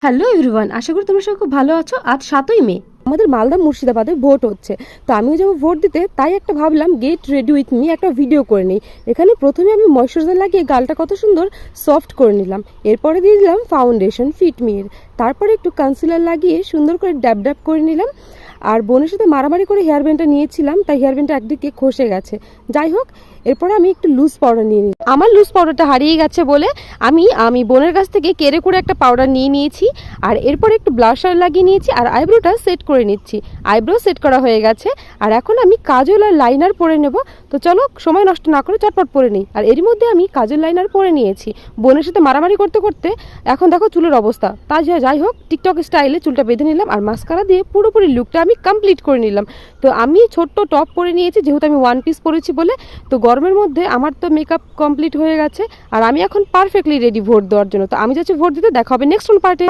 Hello everyone, আশা করি তোমরা সবাই খুব ভালো আছো। আজ 7ই মে আমাদের মালদা মুর্শিদাবাদে ভোট হচ্ছে, তো আমিও যাবো ভোট দিতে। তাই একটা ভাবলাম গেট রেডি উইথ মি একটা ভিডিও করে নিই। এখানে প্রথমে আমি ময়শ্চারাইজার লাগিয়ে গালটা কত সুন্দর সফট করে নিলাম। এরপরে দিয়ে দিলাম ফাউন্ডেশন ফিটমির, তারপরে একটু কনসিলার লাগিয়ে সুন্দর করে ড্যাব ড্যাব করে নিলাম। আর বোনের সাথে মারামারি করে হেয়ার ব্যান্ডটা নিয়েছিলাম, তাই হেয়ার ব্যান্ডটা একদিকে খসে গেছে। যাই হোক, এরপরে আমি একটু লুজ পাউডার নিয়ে নিই। আমার লুজ পাউডারটা হারিয়ে গেছে বলে আমি বোনের কাছ থেকে কেড়ে করে একটা পাউডার নিয়ে নিয়েছি। আর এরপর একটু ব্লাশার লাগিয়ে নিয়েছি আর আইব্রোটা সেট করে নিচ্ছি। আইব্রো সেট করা হয়ে গেছে, আর এখন আমি কাজল আর লাইনার পরে নেব। তো চলো, সময় নষ্ট না করে চটপট পরে নিই। আর এরই মধ্যে আমি কাজল লাইনার পরে নিয়েছি। বোনের সাথে মারামারি করতে করতে এখন দেখো চুলের অবস্থা। তা যাই হোক, টিকটক স্টাইলে চুলটা বেঁধে নিলাম আর মাস্কারা দিয়ে পুরোপুরি লুকটা আমি কমপ্লিট করে নিলাম। তো আমি ছোট্ট টপ পরে নিয়েছি, যেহেতু আমি ওয়ান পিস পরেছি বলে। তো গরমের মধ্যে আমার তো মেকআপ কমপ্লিট হয়ে গেছে, আর আমি এখন পারফেক্টলি রেডি ভোট দেওয়ার জন্য। তো আমি যাচ্ছি ভোট দিতে। দেখা হবে নেক্সট কোন পার্টে।